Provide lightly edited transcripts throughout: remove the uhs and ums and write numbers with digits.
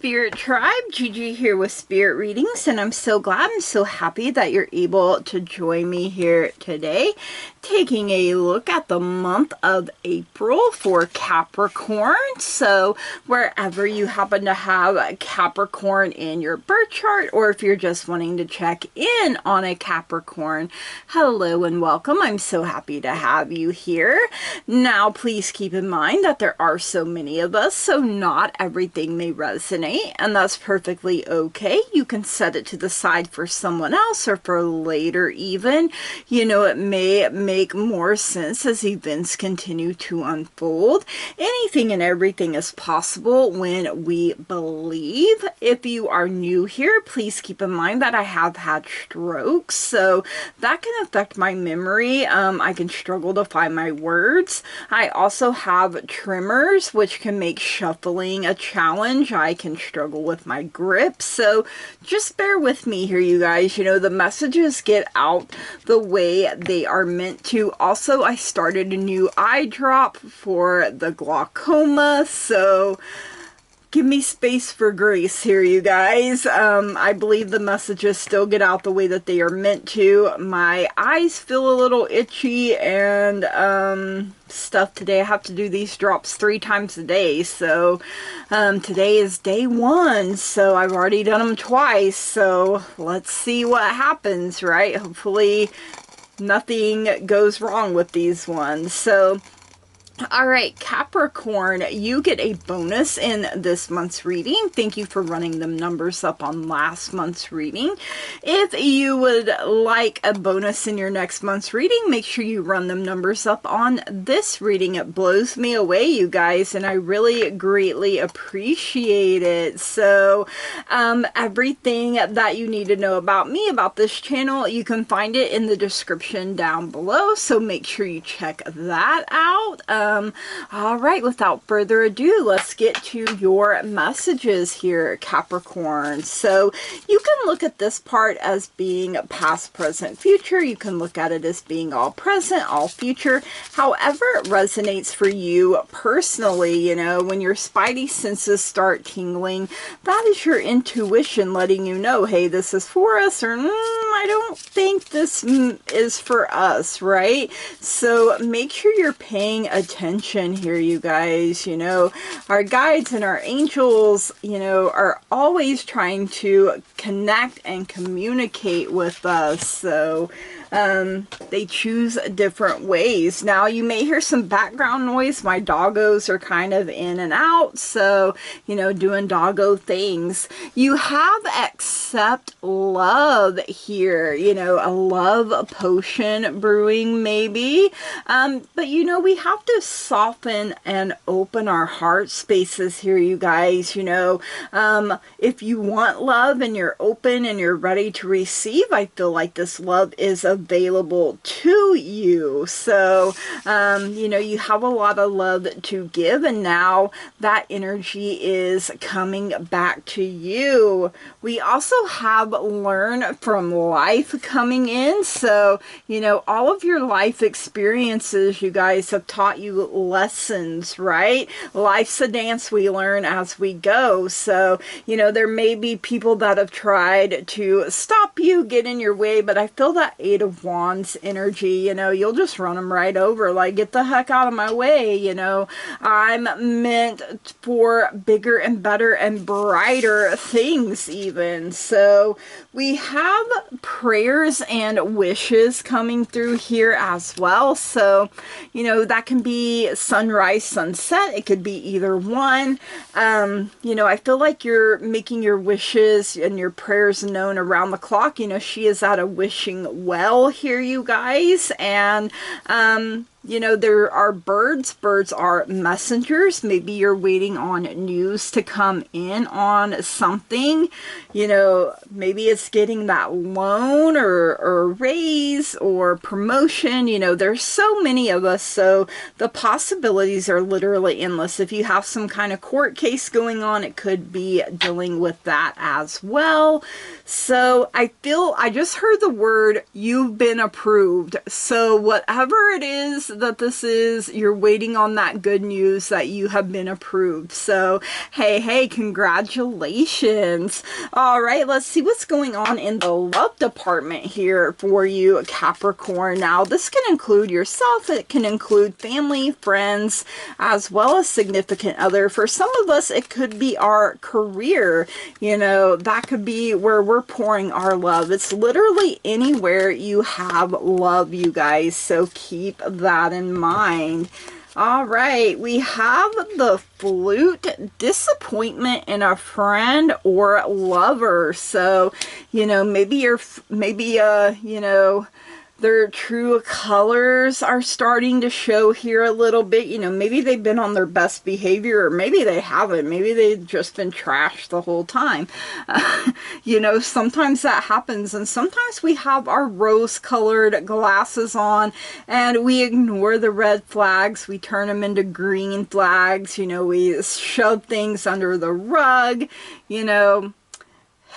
Spirit Tribe, Gigi here with Spirit Readings, and I'm so glad and so happy that you're able to join me here today, taking a look at the month of April for Capricorn. So wherever you happen to have a Capricorn in your birth chart, or if you're just wanting to check in on a Capricorn, hello and welcome. I'm so happy to have you here. Now, please keep in mind that there are so many of us, so not everything may resonate, and that's perfectly okay. You can set it to the side for someone else or for later even. You know, it may make more sense as events continue to unfold. Anything and everything is possible when we believe. If you are new here, please keep in mind that I have had strokes, so that can affect my memory. I can struggle to find my words. I also have tremors, which can make shuffling a challenge. I can struggle with my grip, so just bear with me here, you guys. You know, the messages get out the way they are meant to. Also, I started a new eye drop for the glaucoma, so give me space for grace here, you guys. I believe the messages still get out the way that they are meant to. My eyes feel a little itchy and stuff today. I have to do these drops 3 times a day. So today is day 1. So I've already done them twice. So let's see what happens, right? Hopefully nothing goes wrong with these ones. So alright, Capricorn, you get a bonus in this month's reading. Thank you for running them numbers up on last month's reading. If you would like a bonus in your next month's reading, make sure you run them numbers up on this reading. It blows me away, you guys, and I really greatly appreciate it. So, everything that you need to know about me, about this channel, you can find it in the description down below, so make sure you check that out. All right, without further ado, let's get to your messages here, Capricorn. So you can look at this part as being past, present, future. You can look at it as being all present, all future. However it resonates for you personally, you know, when your spidey senses start tingling, that is your intuition letting you know, hey, this is for us, or I don't think this is for us, right? So make sure you're paying attention here, you guys. You know, our guides and our angels, you know, are always trying to connect and communicate with us. So they choose different ways. Now, you may hear some background noise. My doggos are kind of in and out, so, you know, doing doggo things. You have accept love here, you know, a love potion brewing maybe. But, you know, we have to soften and open our heart spaces here, you guys. You know, if you want love and you're open and you're ready to receive, I feel like this love is available to you. So, you know, you have a lot of love to give, and now that energy is coming back to you. We also have learn from life coming in. So, you know, all of your life experiences, you guys, have taught you lessons, right? Life's a dance we learn as we go. So, you know, there may be people that have tried to stop you, get in your way, but I feel that 8 of Wands energy, you know, you'll just run them right over, like, get the heck out of my way. You know, I'm meant for bigger and better and brighter things even. So we have prayers and wishes coming through here as well. So, you know, that can be sunrise, sunset. It could be either one. You know, I feel like you're making your wishes and your prayers known around the clock. You know, she is at a wishing well here, you guys. And you know, there are birds. Birds are messengers. Maybe you're waiting on news to come in on something. You know, maybe it's getting that loan or raise or promotion. You know, there's so many of us, so the possibilities are literally endless. If you have some kind of court case going on, it could be dealing with that as well. So I just heard the word, you've been approved. So whatever it is that this is, you're waiting on that good news that you have been approved. So, hey, congratulations. All right, let's see what's going on in the love department here for you, Capricorn. Now, this can include yourself. It can include family, friends, as well as significant other. For some of us, it could be our career. You know, that could be where we're pouring our love. It's literally anywhere you have love, you guys. So keep that in mind. All right, we have the Flute, disappointment in a friend or lover. So, you know, maybe you know, their true colors are starting to show here a little bit. You know, maybe they've been on their best behavior, or maybe they haven't. Maybe they've just been trashed the whole time. You know, sometimes that happens, and sometimes we have our rose-colored glasses on, and we ignore the red flags. We turn them into green flags. You know, we shove things under the rug, you know.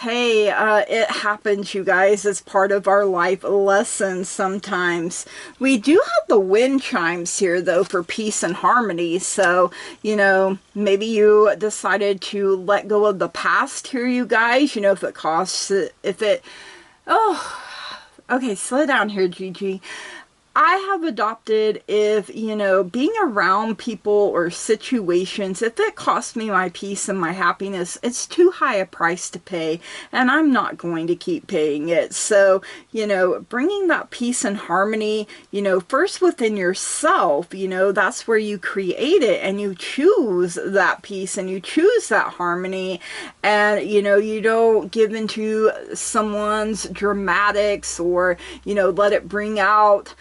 Hey, it happens, you guys. It's part of our life lessons sometimes. We do have the wind chimes here, though, for peace and harmony. So, you know, maybe you decided to let go of the past here, you guys. You know, okay, slow down here, Gigi. I have adopted, if, you know, being around people or situations, if it costs me my peace and my happiness, it's too high a price to pay, and I'm not going to keep paying it. So, you know, bringing that peace and harmony, you know, first within yourself, you know, that's where you create it, and you choose that peace and you choose that harmony, and, you know, you don't give into someone's dramatics, or, you know, let it bring out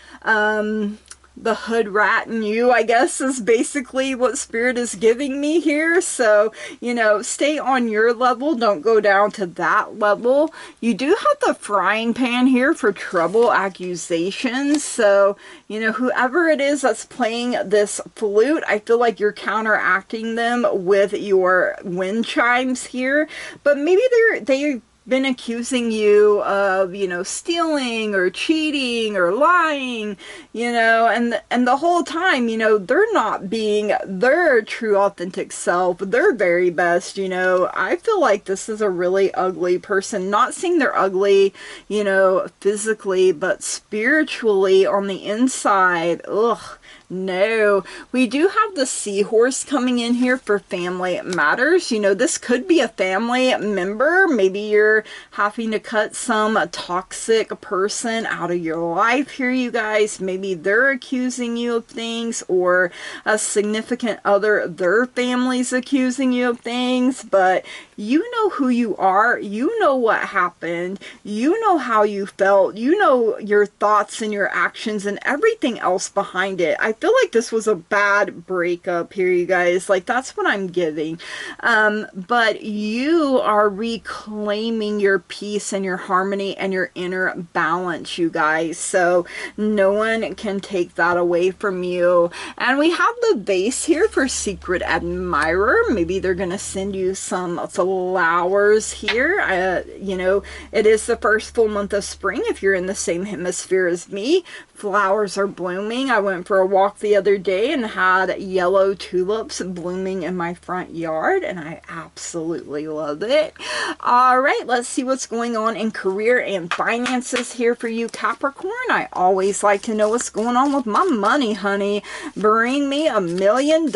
the hood rat in you, I guess, is basically what Spirit is giving me here. So, you know, stay on your level. Don't go down to that level. You do have the frying pan here for trouble, accusations. So, you know, whoever it is that's playing this flute, I feel like you're counteracting them with your wind chimes here. But maybe they've been accusing you of, you know, stealing or cheating or lying, you know, and the whole time, you know, they're not being their true authentic self, their very best. You know, I feel like this is a really ugly person, not saying they're ugly, you know, physically, but spiritually on the inside. Ugh. No, we do have the seahorse coming in here for family matters. You know, this could be a family member. Maybe you're having to cut some toxic person out of your life here, you guys. Maybe they're accusing you of things, or a significant other, their family's accusing you of things. But you know who you are. You know what happened. You know how you felt. You know your thoughts and your actions and everything else behind it. I feel like this was a bad breakup here, you guys. Like, that's what I'm getting. But you are reclaiming your peace and your harmony and your inner balance, you guys. So no one can take that away from you. And we have the vase here for secret admirer. Maybe they're going to send you some flowers here. You know, it is the first full month of spring if you're in the same hemisphere as me. Flowers are blooming. I went for a walk the other day and had yellow tulips blooming in my front yard, and I absolutely love it. All right, let's see what's going on in career and finances here for you, Capricorn. I always like to know what's going on with my money, honey. Bring me $1 million.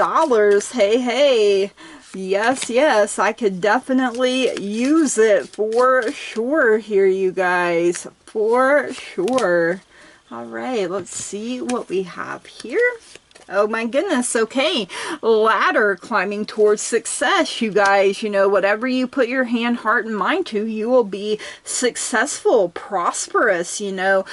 Hey. Yes, I could definitely use it for sure here, you guys. For sure. All right, let's see what we have here. Oh my goodness, okay. Ladder, climbing towards success, you guys. You know, whatever you put your hand, heart, and mind to, you will be successful, prosperous, you know.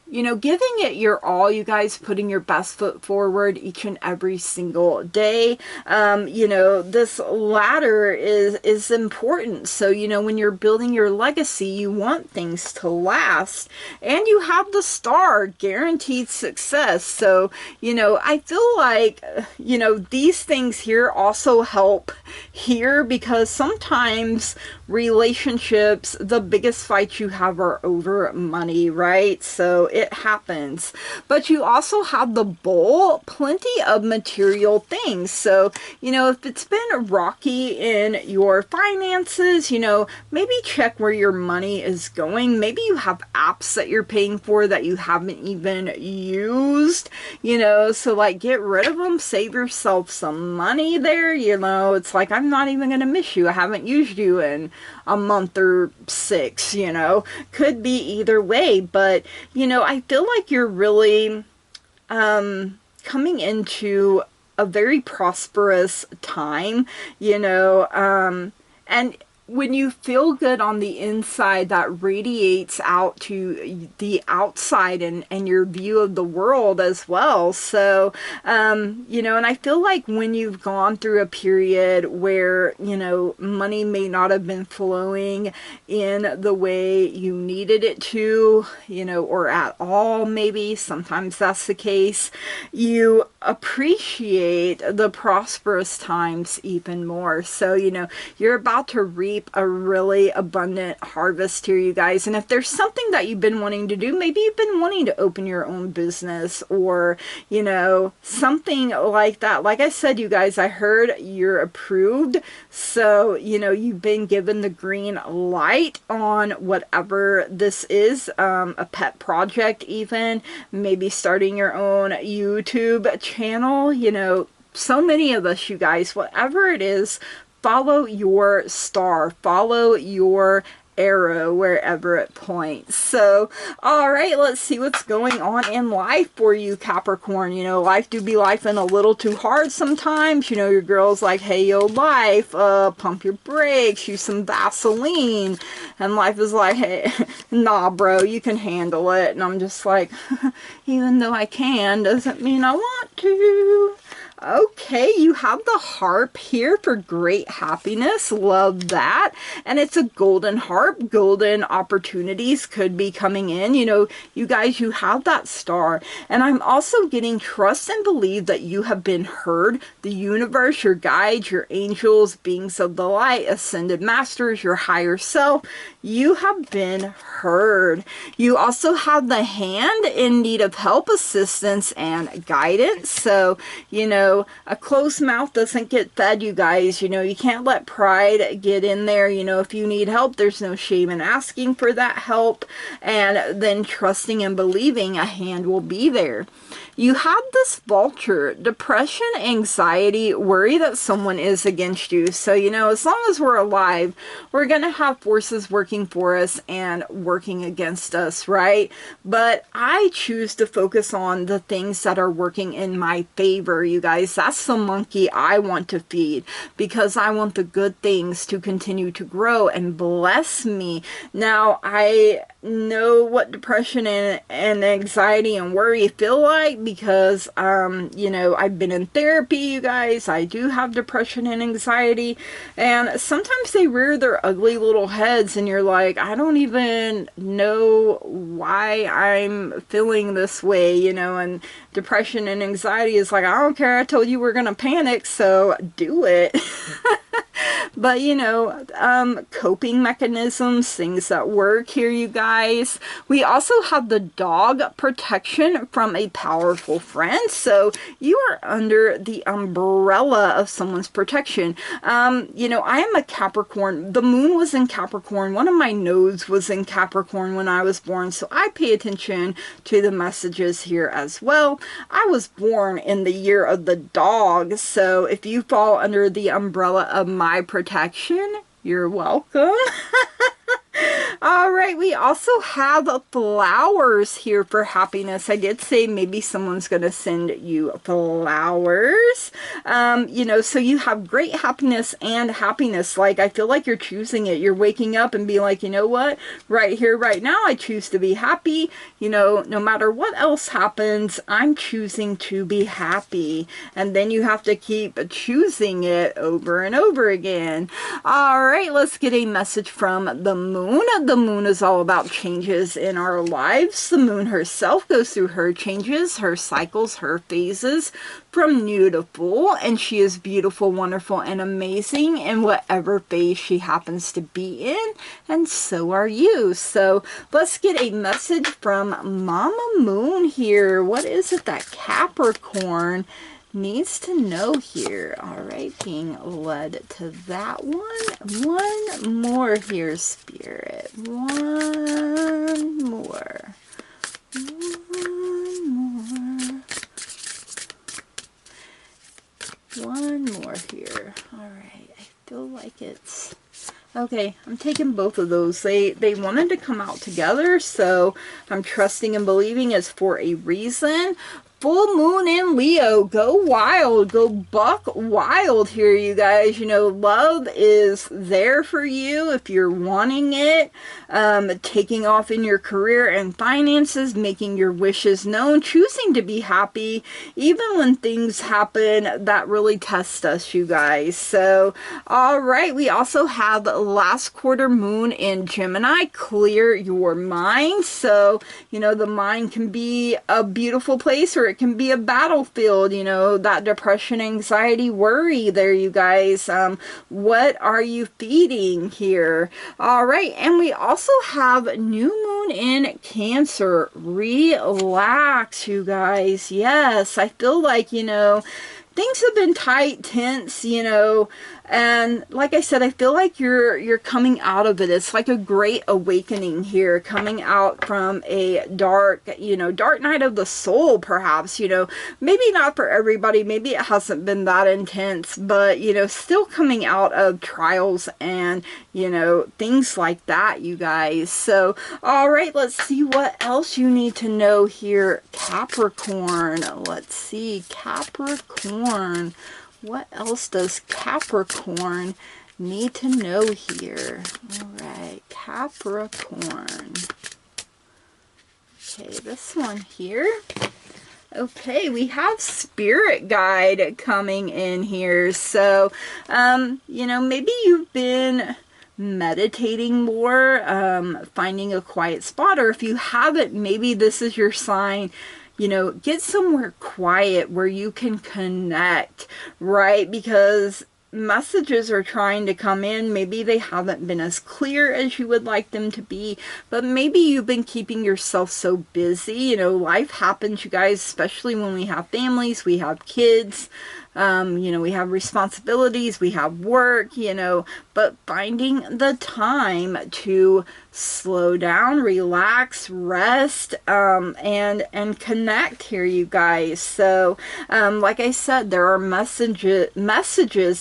You know, giving it your all, you guys, putting your best foot forward each and every single day. You know, this ladder is important. So, you know, when you're building your legacy, you want things to last. And you have the star, guaranteed success. So, you know, I feel like, you know, these things here also help here, because sometimes relationships, the biggest fights you have are over money, right? So it it happens. But you also have the Bull, plenty of material things. So, you know, if it's been rocky in your finances, you know, maybe check where your money is going. Maybe you have apps that you're paying for that you haven't even used, you know, so like get rid of them, save yourself some money there. You know, it's like, I'm not even going to miss you. I haven't used you in a month or 6, you know, could be either way. But, you know, I feel like you're really coming into a very prosperous time, you know, and when you feel good on the inside, that radiates out to the outside and your view of the world as well. So, you know, and I feel like when you've gone through a period where, you know, money may not have been flowing in the way you needed it to, you know, or at all, maybe sometimes that's the case, you appreciate the prosperous times even more. So, you know, you're about to reap a really abundant harvest here, you guys. And if there's something that you've been wanting to do, maybe you've been wanting to open your own business or, you know, something like that. Like I said, you guys, I heard you're approved. So, you know, you've been given the green light on whatever this is, a pet project even, maybe starting your own YouTube channel, you know, so many of us, you guys, whatever it is, follow your star, follow your arrow wherever it points. So, all right, let's see what's going on in life for you, Capricorn. You know, life do be lifing a little too hard sometimes. You know, your girl's like, hey, yo, life, pump your brakes, use some Vaseline. And life is like, hey, nah, bro, you can handle it. And I'm just like, even though I can, doesn't mean I want to. Okay, you have the harp here for great happiness. Love that. And it's a golden harp. Golden opportunities could be coming in. You know, you guys, you have that star. And I'm also getting trust and believe that you have been heard. The universe, your guides, your angels, beings of the light, ascended masters, your higher self, you have been heard. You also have the hand in need of help, assistance, and guidance. So, you know, a closed mouth doesn't get fed, you guys. You know, you can't let pride get in there. You know, if you need help, there's no shame in asking for that help, and then trusting and believing a hand will be there. You have this vulture, depression, anxiety, worry that someone is against you. So, you know, as long as we're alive, we're going to have forces working for us and working against us, right? But I choose to focus on the things that are working in my favor, you guys. That's the monkey I want to feed, because I want the good things to continue to grow and bless me. Now, I know what depression and anxiety and worry feel like, because you know, I've been in therapy, you guys. I do have depression and anxiety, and sometimes they rear their ugly little heads and you're like, I don't even know why I'm feeling this way, you know. And depression and anxiety is like, I don't care, I told you we're gonna panic, so do it. But, you know, coping mechanisms, things that work here, you guys. We also have the dog, protection from a powerful friend. So you are under the umbrella of someone's protection. You know, I am a Capricorn. The moon was in Capricorn. One of my nodes was in Capricorn when I was born. So I pay attention to the messages here as well. I was born in the year of the dog. So if you fall under the umbrella of my protection, you're welcome. All right, we also have flowers here for happiness. I did say maybe someone's going to send you flowers. You know, so you have great happiness and happiness. Like, I feel like you're choosing it. You're waking up and be like, you know what? Right here, right now, I choose to be happy. You know, no matter what else happens, I'm choosing to be happy. And then you have to keep choosing it over and over again. All right, let's get a message from the moon. The the moon is all about changes in our lives. The moon herself goes through her changes, her cycles, her phases from new to full, and she is beautiful, wonderful, and amazing in whatever phase she happens to be in, and so are you. So let's get a message from Mama Moon here. What is it that Capricorn needs to know here? All right, being led to that one. One more here, Spirit. One more. One more here. All right, I feel like it's okay. I'm taking both of those. They wanted to come out together, so I'm trusting and believing it's for a reason. Full moon in Leo. Go wild. Go buck wild here, you guys. You know, love is there for you if you're wanting it. Taking off in your career and finances, making your wishes known, choosing to be happy, even when things happen that really test us, you guys. So, all right. We also have last quarter moon in Gemini. Clear your mind. So, you know, the mind can be a beautiful place, or it can be a battlefield, you know, that depression, anxiety, worry there, you guys. What are you feeding here? All right, and we also have new moon in Cancer. Relax, you guys. Yes, I feel like, you know, things have been tight, tense, you know, and like I said, I feel like you're coming out of it. It's like a great awakening here, coming out from a dark, you know, dark night of the soul, perhaps, you know, maybe not for everybody. Maybe it hasn't been that intense, but, you know, still coming out of trials and, you know, things like that, you guys. So, all right, let's see what else you need to know here, Capricorn. Let's see, Capricorn. What else does Capricorn need to know here? All right, Capricorn. Okay, this one here. Okay, we have Spirit Guide coming in here. So, you know, maybe you've been meditating more, finding a quiet spot, or if you haven't, maybe this is your sign. You know, get somewhere quiet where you can connect, right? Because messages are trying to come in. Maybe they haven't been as clear as you would like them to be, but maybe you've been keeping yourself so busy. You know, life happens, you guys, especially when we have families, we have kids, you know, we have responsibilities, we have work, you know, but finding the time to slow down, relax, rest, and connect here, you guys. So, like I said, there are messages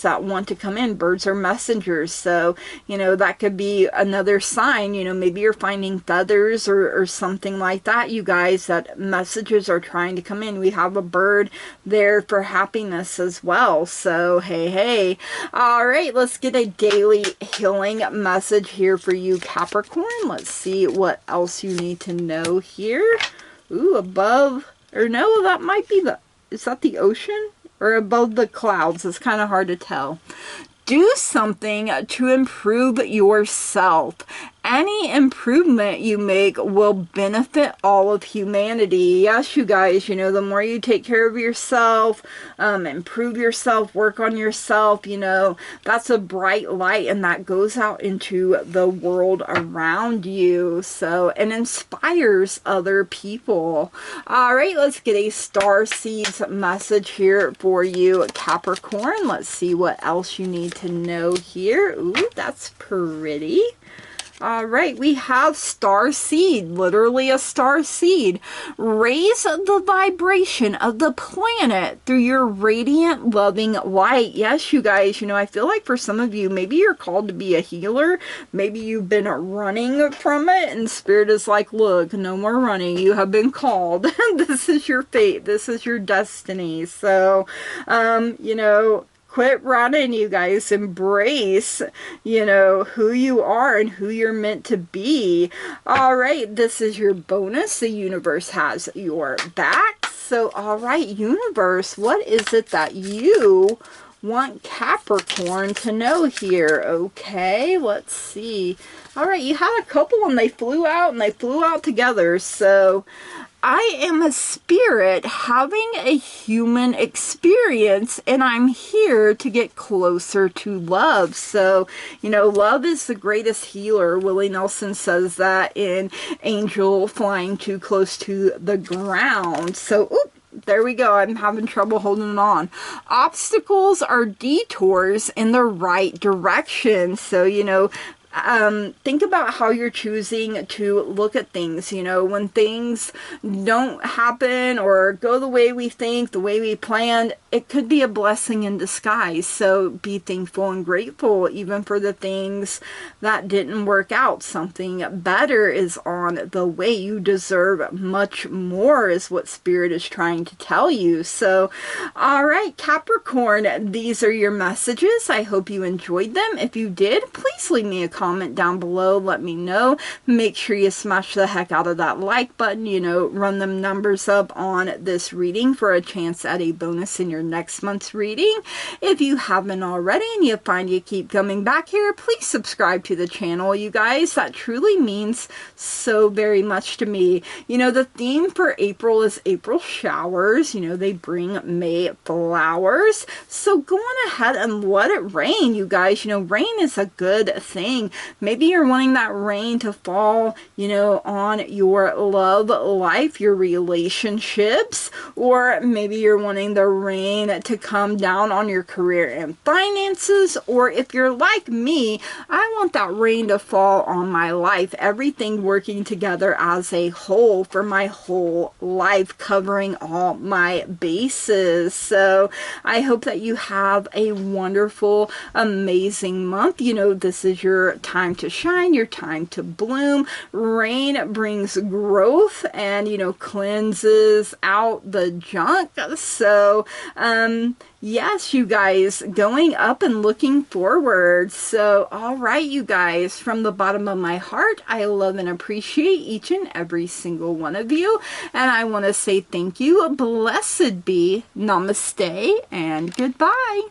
that want to come in. Birds are messengers. So, you know, that could be another sign. You know, maybe you're finding feathers or something like that, you guys, that messages are trying to come in. We have a bird there for happiness as well. So, hey. All right, let's get a daily healing message here for you, Capricorn. Let's see what else you need to know here. Ooh, above, or no, that might be is that the ocean? Or above the clouds? It's kind of hard to tell. Do something to improve yourself. Any improvement you make will benefit all of humanity. Yes, you guys, you know, the more you take care of yourself, improve yourself, work on yourself, you know, that's a bright light, and that goes out into the world around you. So, and inspires other people. All right, let's get a star seeds message here for you, Capricorn. Let's see what else you need to know here. Ooh, that's pretty. All right, we have star seed, literally a star seed. Raise the vibration of the planet through your radiant, loving light. Yes, you guys, you know, I feel like for some of you, maybe you're called to be a healer. Maybe you've been running from it, and Spirit is like, look, no more running. You have been called. This is your fate. This is your destiny. So, you know, quit running, you guys. Embrace, you know, who you are and who you're meant to be. All right, this is your bonus. The universe has your back. So, all right, universe, what is it that you want Capricorn to know here? Okay, let's see. All right, you had a couple and they flew out and they flew out together. So I am a spirit having a human experience, and I'm here to get closer to love. So, you know, love is the greatest healer. Willie Nelson says that in Angel Flying Too Close to the Ground. So, oop, there we go. I'm having trouble holding on. Obstacles are detours in the right direction. So, you know, think about how you're choosing to look at things. You know, when things don't happen or go the way we think, the way we planned, it could be a blessing in disguise. So be thankful and grateful even for the things that didn't work out. Something better is on the way. You deserve much more is what Spirit is trying to tell you. So, all right, Capricorn, these are your messages. I hope you enjoyed them. If you did, please leave me a comment down below. Let me know. Make sure you smash the heck out of that like button. You know, run them numbers up on this reading for a chance at a bonus in your next month's reading. If you haven't already and you find you keep coming back here, please subscribe to the channel, you guys. That truly means so very much to me. You know, the theme for April is April showers. You know, they bring May flowers. So go on ahead and let it rain, you guys. You know, rain is a good thing. Maybe you're wanting that rain to fall, you know, on your love life, your relationships, or maybe you're wanting the rain to come down on your career and finances. Or if you're like me, I want that rain to fall on my life, everything working together as a whole for my whole life, covering all my bases. So I hope that you have a wonderful, amazing month. You know, this is your time to shine, your time to bloom. Rain brings growth and, you know, cleanses out the junk. So yes, you guys, going up and looking forward. So, all right, you guys, from the bottom of my heart, I love and appreciate each and every single one of you. And I want to say thank you. Blessed be. Namaste and goodbye.